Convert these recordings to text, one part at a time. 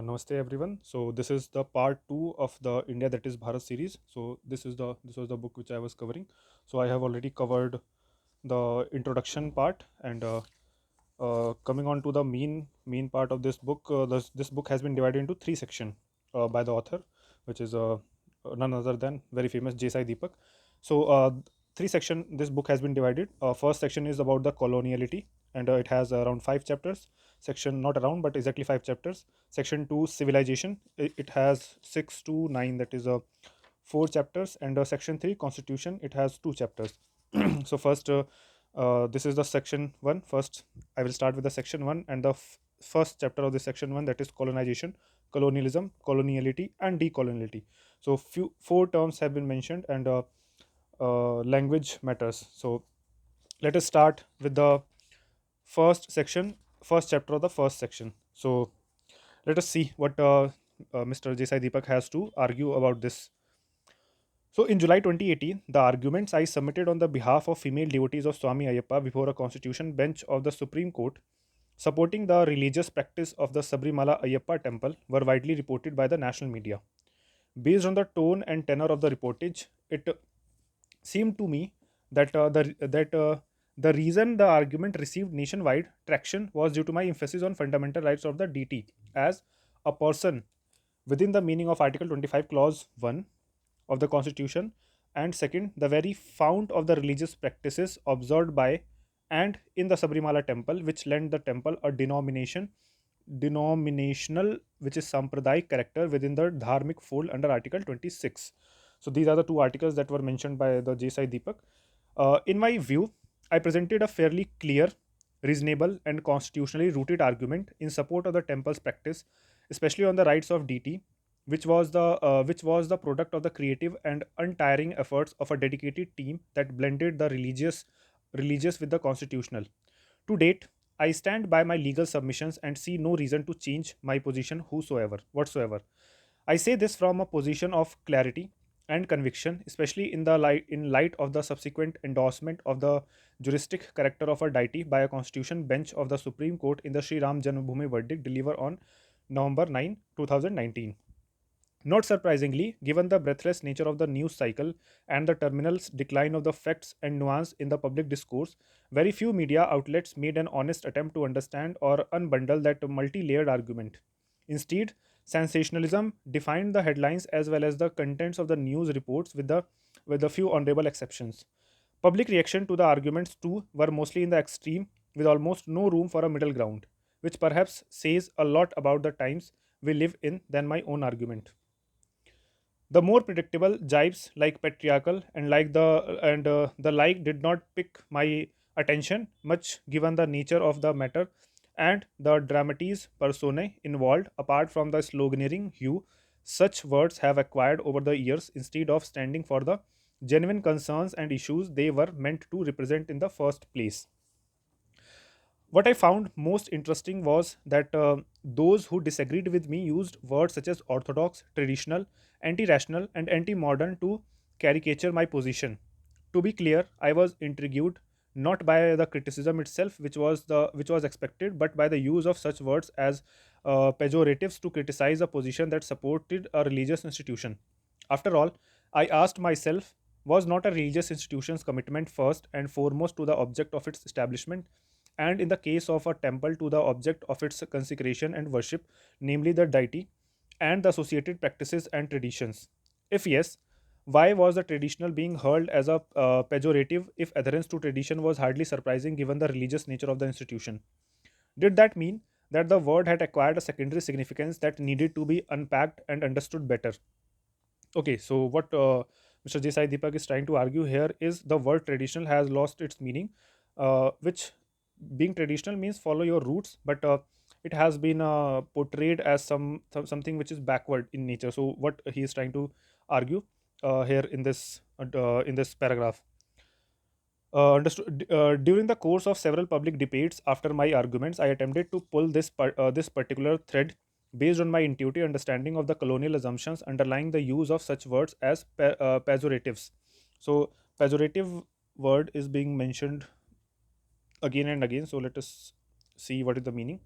Namaste everyone. So this is the part two of the India that is Bharat series. So this was the book which I was covering. So I have already covered the introduction part and coming on to the main part of this book. This book has been divided into three sections by the author, which is none other than very famous J. Deepak. So three section this book has been divided. First section is about the coloniality and it has around five chapters. Section not around but exactly five chapters. Section 2 civilization, it has 6 to 9, that is four chapters, and section 3 constitution, it has two chapters. So first this is the section 1. First I will start with the section 1 and the first chapter of the section 1, that is colonization, colonialism, coloniality and decoloniality. So four terms have been mentioned and language matters. So let us start with the first section, first chapter of the first section. So let us see what Mr. J. Sai Deepak has to argue about this. So in July 2018, the arguments I submitted on the behalf of female devotees of Swami Ayyappa before a constitution bench of the Supreme Court supporting the religious practice of the Sabarimala Ayyappa temple were widely reported by the national media. Based on the tone and tenor of the reportage, it seemed to me that the reason the argument received nationwide traction was due to my emphasis on fundamental rights of the DT as a person within the meaning of Article 25, Clause 1 of the Constitution, and second, the very fount of the religious practices observed by and in the Sabarimala temple, which lent the temple a denominational, which is Sampradayik character within the Dharmic fold under Article 26. So these are the two articles that were mentioned by the J. Sai Deepak. In my view, I presented a fairly clear, reasonable, and constitutionally rooted argument in support of the temple's practice, especially on the rights of DT, which was the product of the creative and untiring efforts of a dedicated team that blended the religious with the constitutional. To date, I stand by my legal submissions and see no reason to change my position whatsoever. I say this from a position of clarity and conviction, especially in light of the subsequent endorsement of the juristic character of a deity by a constitution bench of the Supreme Court in the Sri Ram Janmabhoomi verdict delivered on November 9, 2019. Not surprisingly, given the breathless nature of the news cycle and the terminal decline of the facts and nuance in the public discourse, very few media outlets made an honest attempt to understand or unbundle that multi layered argument. Instead, sensationalism defined the headlines as well as the contents of the news reports with a few honorable exceptions. Public reaction to the arguments too were mostly in the extreme, with almost no room for a middle ground, which perhaps says a lot about the times we live in than my own argument. The more predictable jibes like patriarchal and the like did not pick my attention much given the nature of the matter and the dramatis personae involved apart from the sloganeering hue such words have acquired over the years instead of standing for the genuine concerns and issues they were meant to represent in the first place. What I found most interesting was that those who disagreed with me used words such as orthodox, traditional, anti rational, and anti modern to caricature my position. To be clear, I was intrigued not by the criticism itself, which was expected, but by the use of such words as pejoratives to criticize a position that supported a religious institution. After all, I asked myself, was not a religious institution's commitment first and foremost to the object of its establishment, and in the case of a temple to the object of its consecration and worship, namely the deity, and the associated practices and traditions? If yes, why was the traditional being hurled as a pejorative if adherence to tradition was hardly surprising given the religious nature of the institution? Did that mean that the word had acquired a secondary significance that needed to be unpacked and understood better? Okay, so what Mr. J. Sai Deepak is trying to argue here is the word traditional has lost its meaning, which being traditional means follow your roots, but it has been portrayed as something which is backward in nature. So what he is trying to argue here in this paragraph. During the course of several public debates after my arguments, I attempted to pull this particular thread based on my intuitive understanding of the colonial assumptions underlying the use of such words as pejoratives. So, pejorative word is being mentioned again and again. So, let us see what is the meaning.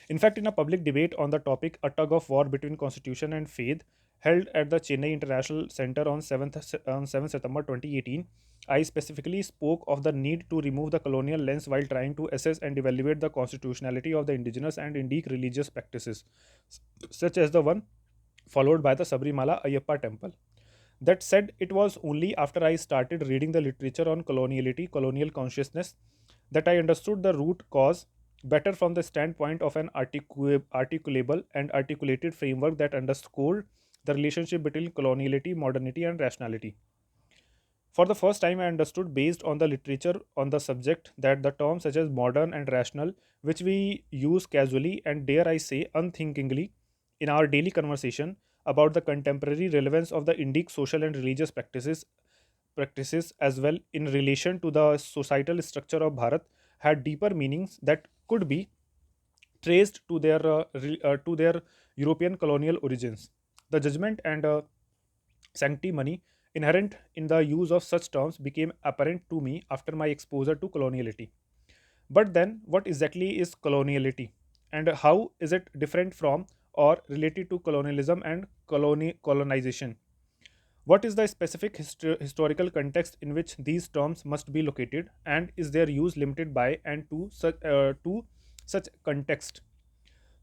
In fact, in a public debate on the topic, a tug of war between constitution and faith, held at the Chennai International Center on 7th September 2018, I specifically spoke of the need to remove the colonial lens while trying to assess and evaluate the constitutionality of the indigenous and Indic religious practices, such as the one followed by the Sabarimala Ayyappa temple. That said, it was only after I started reading the literature on coloniality, colonial consciousness, that I understood the root cause better from the standpoint of an articulable and articulated framework that underscored the relationship between coloniality, modernity, and rationality. For the first time, I understood, based on the literature on the subject, that the terms such as modern and rational, which we use casually and, dare I say, unthinkingly in our daily conversation about the contemporary relevance of the Indic social and religious practices as well in relation to the societal structure of Bharat, had deeper meanings that could be traced to their European colonial origins. The judgment and sanctimony inherent in the use of such terms became apparent to me after my exposure to coloniality. But then, what exactly is coloniality, and how is it different from or related to colonialism and colonization? What is the specific historical context in which these terms must be located, and is their use limited by and to such context?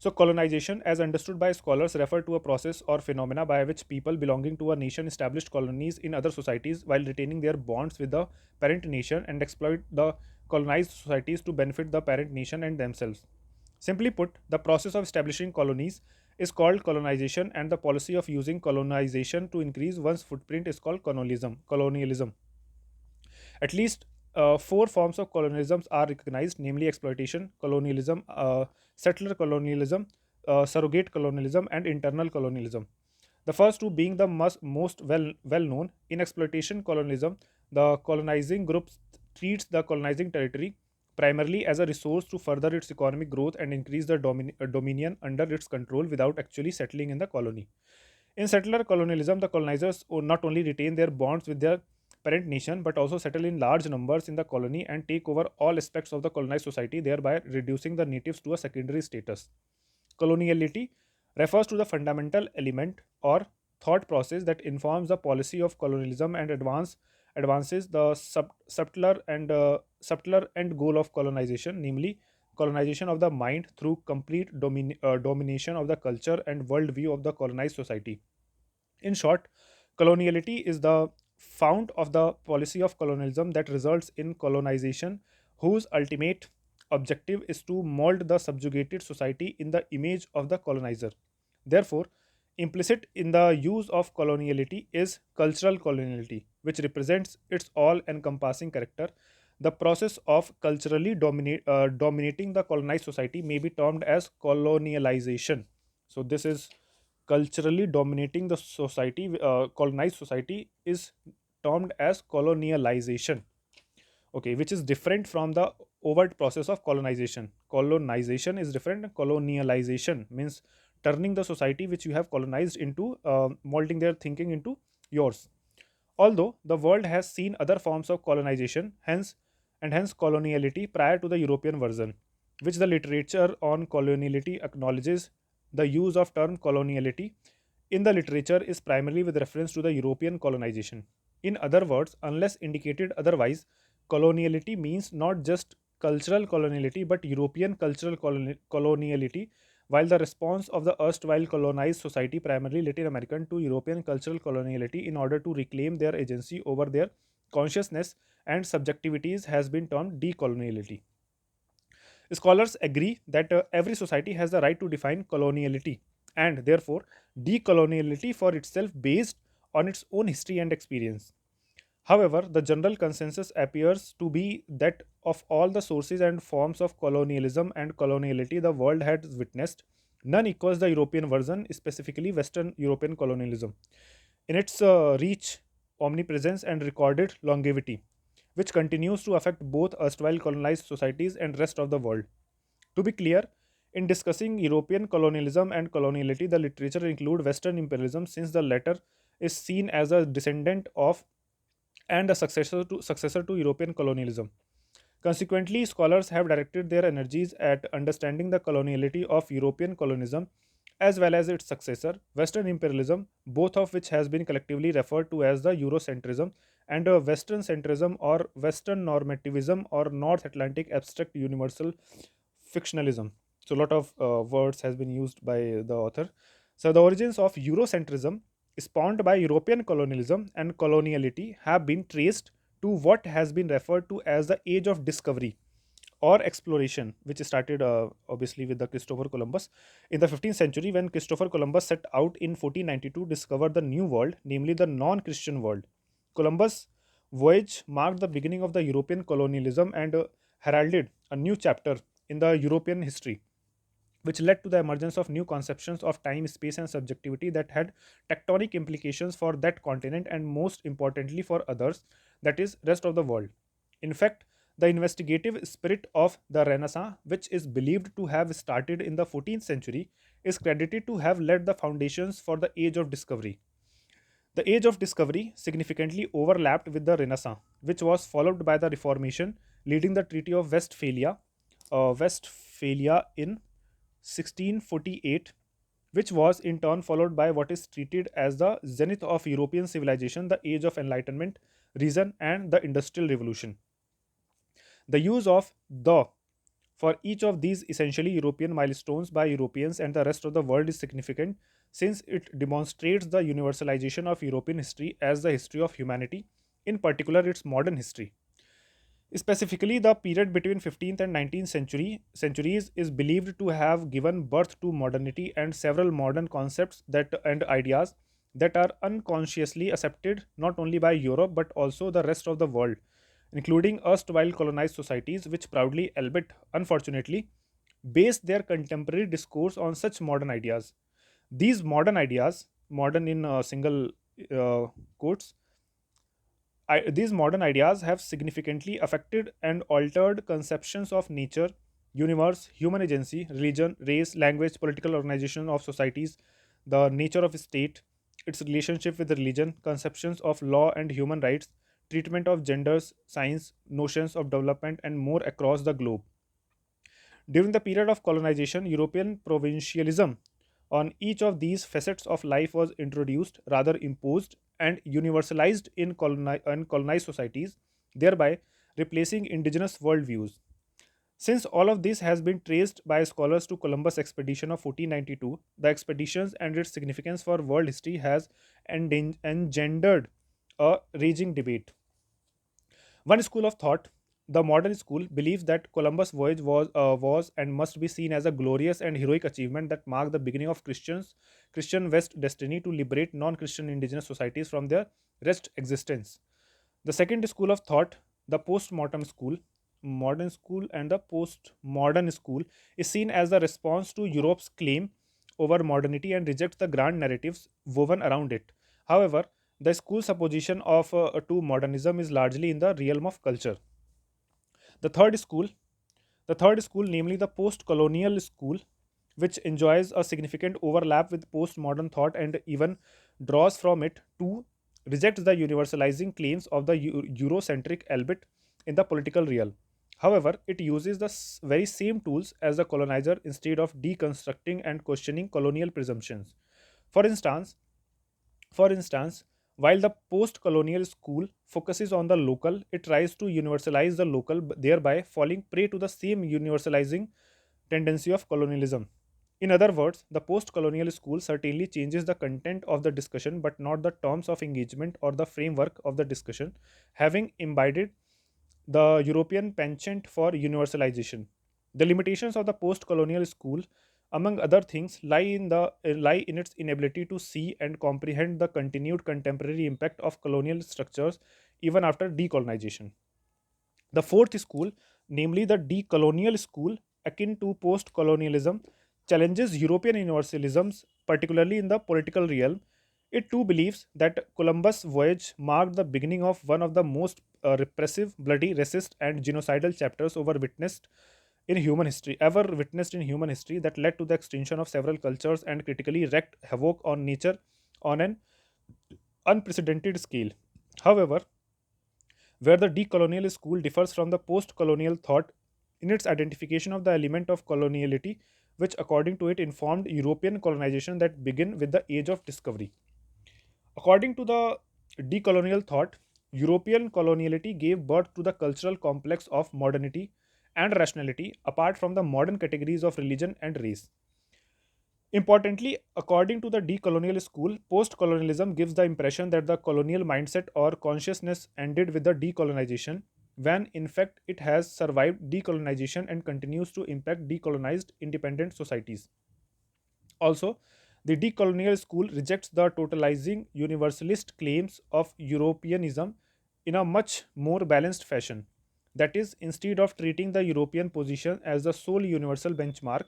So, colonization, as understood by scholars, refer to a process or phenomena by which people belonging to a nation established colonies in other societies while retaining their bonds with the parent nation and exploit the colonized societies to benefit the parent nation and themselves. Simply put, the process of establishing colonies is called colonization, and the policy of using colonization to increase one's footprint is called colonialism. Colonialism. At least four forms of colonialism are recognized, namely exploitation, colonialism, settler colonialism, surrogate colonialism, and internal colonialism. The first two being the most well known. In exploitation colonialism, the colonizing group treats the colonizing territory primarily as a resource to further its economic growth and increase the dominion under its control without actually settling in the colony. In settler colonialism, the colonizers not only retain their bonds with their parent nation but also settle in large numbers in the colony and take over all aspects of the colonized society, thereby reducing the natives to a secondary status. Coloniality refers to the fundamental element or thought process that informs the policy of colonialism and advances the subtler end goal of colonization, namely colonization of the mind through complete domination of the culture and worldview of the colonized society. In short, coloniality is the fount of the policy of colonialism that results in colonization, whose ultimate objective is to mold the subjugated society in the image of the colonizer. Therefore, implicit in the use of coloniality is cultural coloniality, which represents its all encompassing character. The process of culturally dominating the colonized society may be termed as colonialization. So, this is culturally dominating the society, colonized society, is termed as colonialization, okay, which is different from the overt process of colonization. Colonization is different. Colonialization means turning the society which you have colonized into, molding their thinking into yours. Although the world has seen other forms of colonization, hence coloniality prior to the European version, which the literature on coloniality acknowledges. The use of term coloniality in the literature is primarily with reference to the European colonization. In other words, unless indicated otherwise, coloniality means not just cultural coloniality but European cultural coloniality, while the response of the erstwhile colonized society, primarily Latin American, to European cultural coloniality in order to reclaim their agency over their consciousness and subjectivities has been termed decoloniality. Scholars agree that every society has the right to define coloniality and therefore decoloniality for itself based on its own history and experience. However, the general consensus appears to be that of all the sources and forms of colonialism and coloniality the world has witnessed, none equals the European version, specifically Western European colonialism, in its reach, omnipresence, and recorded longevity, which continues to affect both erstwhile colonized societies and rest of the world. To be clear, in discussing European colonialism and coloniality, the literature include Western imperialism, since the latter is seen as a descendant of and a successor to European colonialism. Consequently, scholars have directed their energies at understanding the coloniality of European colonism as well as its successor, Western imperialism, both of which has been collectively referred to as the Eurocentrism and Western centrism or Western normativism or North Atlantic abstract universal fictionalism. So, a lot of words has been used by the author. So, the origins of Eurocentrism, spawned by European colonialism and coloniality, have been traced to what has been referred to as the Age of Discovery or exploration, which started obviously with the Christopher Columbus in the 15th century when Christopher Columbus set out in 1492 to discover the New World, namely the non-Christian world. Columbus' voyage marked the beginning of the European colonialism and heralded a new chapter in the European history, which led to the emergence of new conceptions of time, space, and subjectivity that had tectonic implications for that continent and most importantly for others, that is, rest of the world. In fact, the investigative spirit of the Renaissance, which is believed to have started in the 14th century, is credited to have laid the foundations for the Age of Discovery. The Age of Discovery significantly overlapped with the Renaissance, which was followed by the Reformation, leading the Treaty of Westphalia in 1648, which was in turn followed by what is treated as the zenith of European civilization, the Age of Enlightenment, Reason, and the Industrial Revolution. The use of the for each of these essentially European milestones by Europeans and the rest of the world is significant since it demonstrates the universalization of European history as the history of humanity, in particular its modern history. Specifically, the period between 15th and 19th centuries is believed to have given birth to modernity and several modern concepts that and ideas that are unconsciously accepted not only by Europe but also the rest of the world, including erstwhile colonized societies which proudly, albeit unfortunately, based their contemporary discourse on such modern ideas. These modern ideas, modern in single quotes, these modern ideas have significantly affected and altered conceptions of nature, universe, human agency, religion, race, language, political organization of societies, the nature of state, its relationship with religion, conceptions of law and human rights, treatment of genders, science, notions of development, and more across the globe. During the period of colonization, European provincialism on each of these facets of life was introduced, rather imposed, and universalized in colonized societies, thereby replacing indigenous worldviews. Since all of this has been traced by scholars to Columbus expedition of 1492, the expeditions and its significance for world history has engendered a raging debate. One school of thought, the modern school, believes that Columbus' voyage was and must be seen as a glorious and heroic achievement that marked the beginning of Christian West destiny to liberate non-Christian indigenous societies from their wretched existence. The second school of thought, the postmortem school, modern school, and the postmodern school, is seen as the response to Europe's claim over modernity and rejects the grand narratives woven around it. However, the school's opposition to modernism is largely in the realm of culture. The third school, the third school, namely the post-colonial school, which enjoys a significant overlap with postmodern thought and even draws from it too, rejects the universalizing claims of the Eurocentric albeit in the political realm. However, it uses the very same tools as the colonizer instead of deconstructing and questioning colonial presumptions. For instance, for instance, while the post colonial school focuses on the local, it tries to universalize the local, thereby falling prey to the same universalizing tendency of colonialism. In other words, the post colonial school certainly changes the content of the discussion but not the terms of engagement or the framework of the discussion, having imbibed the European penchant for universalization. The limitations of the post-colonial school, among other things, lie in its inability to see and comprehend the continued contemporary impact of colonial structures even after decolonization. The fourth school, namely the decolonial school, akin to post colonialism, challenges European universalisms, particularly in the political realm. It too believes that Columbus' voyage marked the beginning of one of the most repressive, bloody, racist, and genocidal chapters ever witnessed in human history that led to the extinction of several cultures and critically wreaked havoc on nature on an unprecedented scale. However, where the decolonial school differs from the post colonial thought in its identification of the element of coloniality, which, according to it, informed European colonization that began with the age of discovery. According to the decolonial thought, European coloniality gave birth to the cultural complex of modernity and rationality apart from the modern categories of religion and race. Importantly, according to the decolonial school, post colonialism gives the impression that the colonial mindset or consciousness ended with the decolonization, when in fact it has survived decolonization and continues to impact decolonized independent societies. Also, the decolonial school rejects the totalizing universalist claims of Europeanism in a much more balanced fashion. That is, instead of treating the European position as the sole universal benchmark,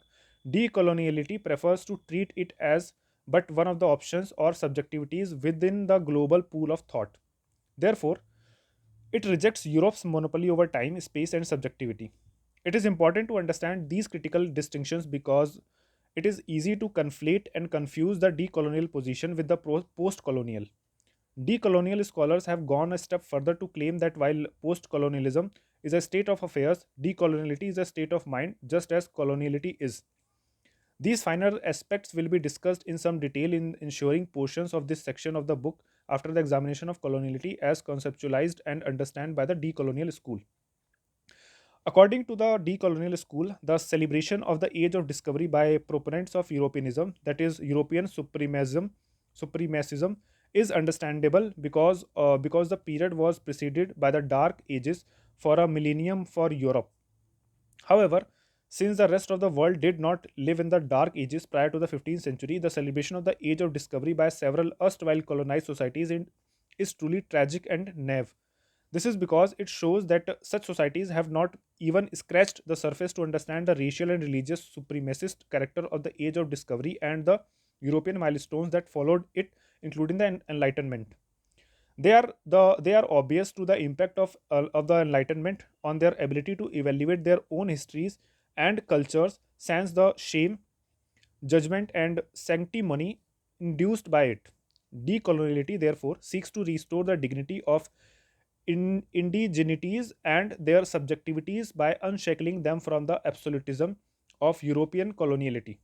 decoloniality prefers to treat it as but one of the options or subjectivities within the global pool of thought. Therefore, it rejects Europe's monopoly over time, space, and subjectivity. It is important to understand these critical distinctions because it is easy to conflate and confuse the decolonial position with the post colonial. Decolonial scholars have gone a step further to claim that while post colonialism is a state of affairs, decoloniality is a state of mind, just as coloniality is. These finer aspects will be discussed in some detail in ensuring portions of this section of the book after the examination of coloniality as conceptualized and understood by the decolonial school. According to the decolonial school, the celebration of the age of discovery by proponents of Europeanism, that is, European supremacism, is understandable because the period was preceded by the Dark Ages for a millennium for Europe. However, since the rest of the world did not live in the dark ages prior to the 15th century, the celebration of the age of discovery by several erstwhile colonized societies is truly tragic and naive. This is because it shows that such societies have not even scratched the surface to understand the racial and religious supremacist character of the age of discovery and the European milestones that followed it, including the Enlightenment. They are obvious to the impact of the Enlightenment on their ability to evaluate their own histories and cultures, sans the shame, judgment, and sanctimony induced by it. Decoloniality, therefore, seeks to restore the dignity of indigenities and their subjectivities by unshackling them from the absolutism of European coloniality.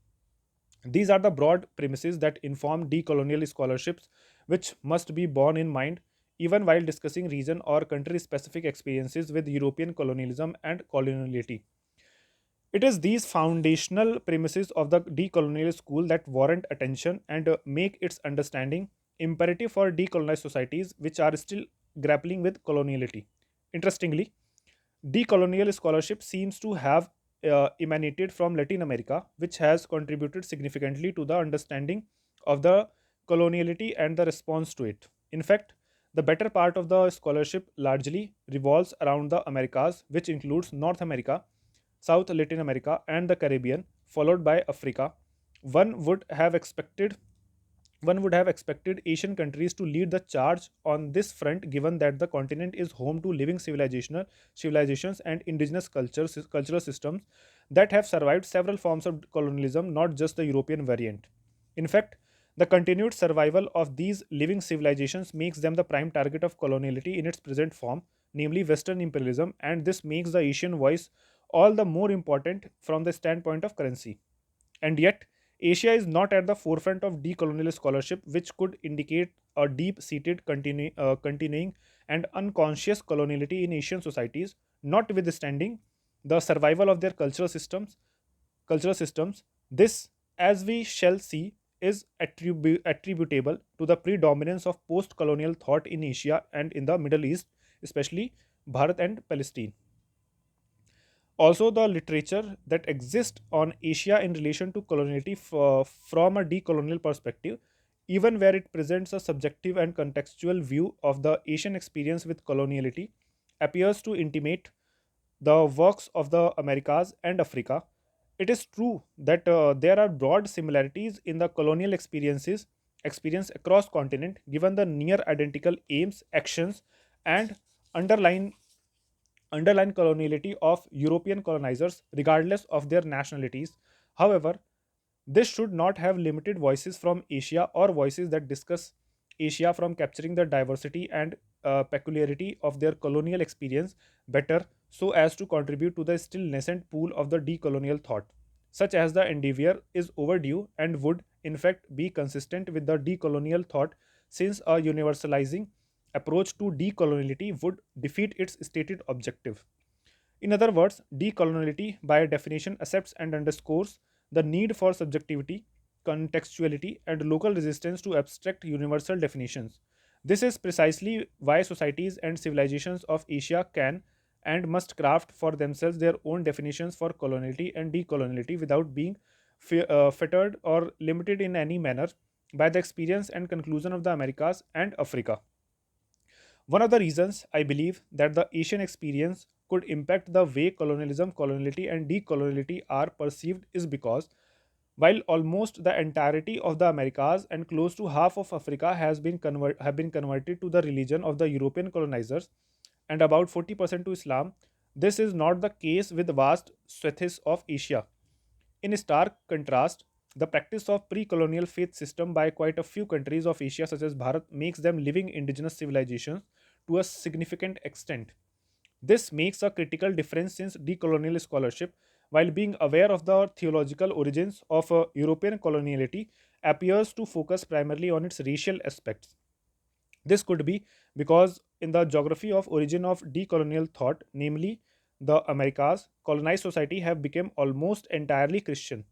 These are the broad premises that inform decolonial scholarships, which must be borne in mind even while discussing region or country specific experiences with European colonialism and coloniality. It is these foundational premises of the decolonial school that warrant attention and make its understanding imperative for decolonized societies which are still grappling with coloniality. Interestingly, decolonial scholarship seems to have emanated from Latin America, which has contributed significantly to the understanding of the coloniality and the response to it. In fact, the better part of the scholarship largely revolves around the Americas, which includes North America, South Latin America, and the Caribbean, followed by Africa. One would have expected one would have expected Asian countries to lead the charge on this front, given that the continent is home to living civilizations and indigenous cultural systems that have survived several forms of colonialism, not just the European variant. In fact, the continued survival of these living civilizations makes them the prime target of coloniality in its present form, namely Western imperialism, and this makes the Asian voice all the more important from the standpoint of currency. And yet, Asia is not at the forefront of decolonial scholarship, which could indicate a deep seated, continuing, and unconscious coloniality in Asian societies, notwithstanding the survival of their cultural systems. This, as we shall see, is attributable to the predominance of post colonial thought in Asia and in the Middle East, especially Bharat and Palestine. Also, the literature that exists on Asia in relation to coloniality from a decolonial perspective, even where it presents a subjective and contextual view of the Asian experience with coloniality, appears to intimate the works of the Americas and Africa. It is true that there are broad similarities in the colonial experience across continent, given the near identical aims, actions, and underlying coloniality of European colonizers, regardless of their nationalities. However, this should not have limited voices from Asia or voices that discuss Asia from capturing the diversity and peculiarity of their colonial experience better so as to contribute to the still nascent pool of the decolonial thought, such as the endeavor is overdue and would, in fact, be consistent with the decolonial thought since a universalizing approach to decoloniality would defeat its stated objective. In other words, decoloniality, by definition, accepts and underscores the need for subjectivity, contextuality, and local resistance to abstract universal definitions. This is precisely why societies and civilizations of Asia can and must craft for themselves their own definitions for coloniality and decoloniality without being fettered or limited in any manner by the experience and conclusion of the Americas and Africa. One of the reasons I believe that the Asian experience could impact the way colonialism, coloniality, and decoloniality are perceived is because while almost the entirety of the Americas and close to half of Africa have been converted to the religion of the European colonizers and about 40% to Islam, this is not the case with vast swaths of Asia. In stark contrast, the practice of pre-colonial faith system by quite a few countries of Asia, such as Bharat, makes them living indigenous civilizations to a significant extent. This makes a critical difference since decolonial scholarship, while being aware of the theological origins of European coloniality, appears to focus primarily on its racial aspects. This could be because in the geography of origin of decolonial thought, namely the Americas, colonized society have become almost entirely Christian.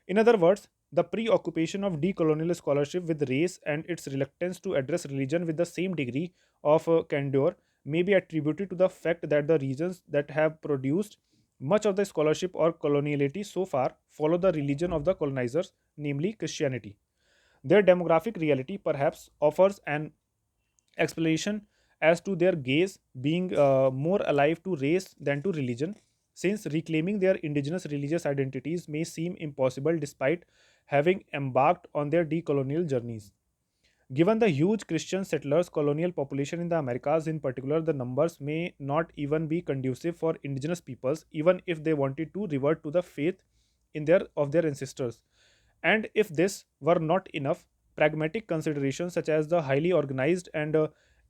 In other words, the preoccupation of decolonial scholarship with race and its reluctance to address religion with the same degree of candor may be attributed to the fact that the regions that have produced much of the scholarship or coloniality so far follow the religion of the colonizers, namely Christianity. Their demographic reality perhaps offers an explanation as to their gaze being more alive to race than to religion, since reclaiming their indigenous religious identities may seem impossible despite having embarked on their decolonial journeys. Given the huge Christian settlers colonial population in the Americas in particular, the numbers may not even be conducive for indigenous peoples, even if they wanted to revert to the faith in their ancestors. And if this were not enough, pragmatic considerations such as the highly organized and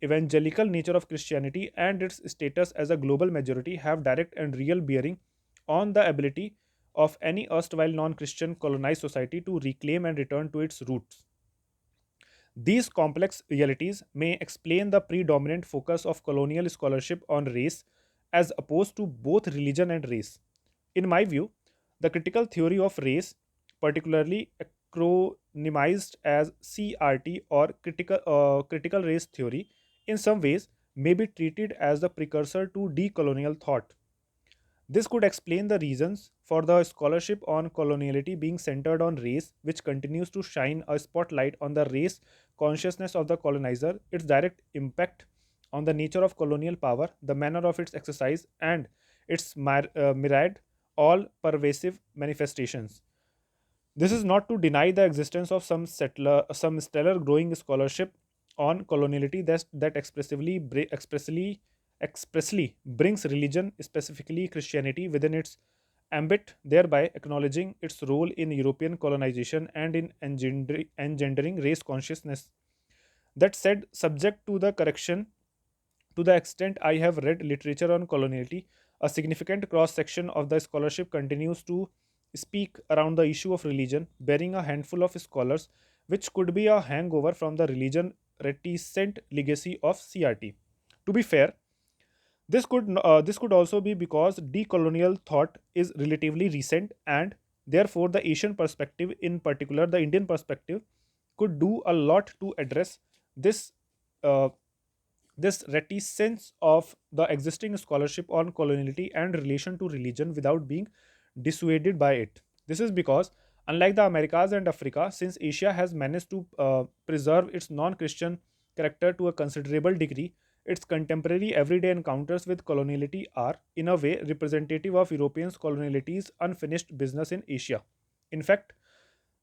evangelical nature of Christianity and its status as a global majority have direct and real bearing on the ability of any erstwhile non Christian colonized society to reclaim and return to its roots. These complex realities may explain the predominant focus of colonial scholarship on race as opposed to both religion and race. In my view, the critical theory of race, particularly acronymized as CRT or critical race theory, in some ways may be treated as the precursor to decolonial thought. This could explain the reasons for the scholarship on coloniality being centered on race, which continues to shine a spotlight on the race consciousness of the colonizer, its direct impact on the nature of colonial power, the manner of its exercise, and its myriad, all pervasive manifestations. This is not to deny the existence of some stellar growing scholarship on coloniality that expressly brings religion, specifically Christianity, within its ambit, thereby acknowledging its role in European colonization and in engendering race consciousness. That said, subject to the correction, to the extent I have read literature on coloniality, a significant cross section of the scholarship continues to speak around the issue of religion, bearing a handful of scholars, which could be a hangover from the religion reticent legacy of CRT. To be fair, this could also be because decolonial thought is relatively recent, and therefore the Asian perspective, in particular the Indian perspective, could do a lot to address this uh, this reticence of the existing scholarship on coloniality and relation to religion without being dissuaded by it. This is because, unlike the Americas and Africa, since Asia has managed to preserve its non Christian character to a considerable degree, its contemporary everyday encounters with coloniality are, in a way, representative of Europeans' coloniality's unfinished business in Asia. In fact,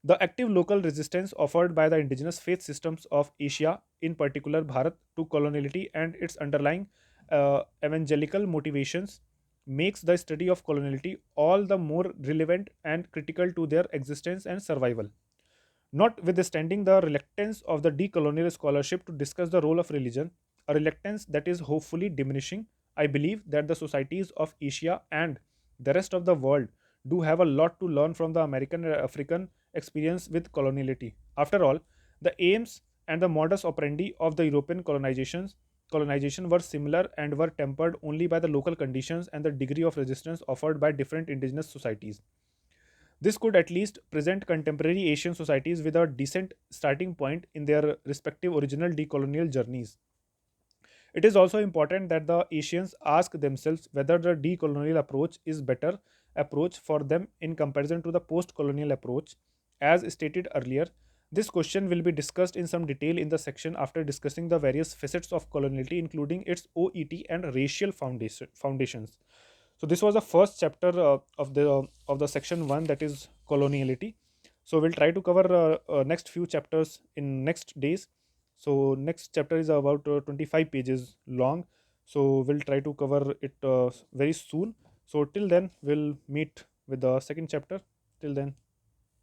the active local resistance offered by the indigenous faith systems of Asia, in particular Bharat, to coloniality and its underlying evangelical motivations, makes the study of coloniality all the more relevant and critical to their existence and survival. Notwithstanding the reluctance of the decolonial scholarship to discuss the role of religion, a reluctance that is hopefully diminishing. I believe that the societies of Asia and the rest of the world do have a lot to learn from the American and African experience with coloniality. After all, the aims and the modus operandi of the European colonization were similar and were tempered only by the local conditions and the degree of resistance offered by different indigenous societies. This could at least present contemporary Asian societies with a decent starting point in their respective original decolonial journeys. It is also important that the Asians ask themselves whether the decolonial approach is better approach for them in comparison to the post-colonial approach. As stated earlier, this question will be discussed in some detail in the section after discussing the various facets of coloniality, including its OET and racial foundations. So this was the first chapter of the section 1, that is coloniality. So we'll try to cover next few chapters in next days. So next chapter is about 25 pages long. So we'll try to cover it very soon. So till then we'll meet with the second chapter. Till then.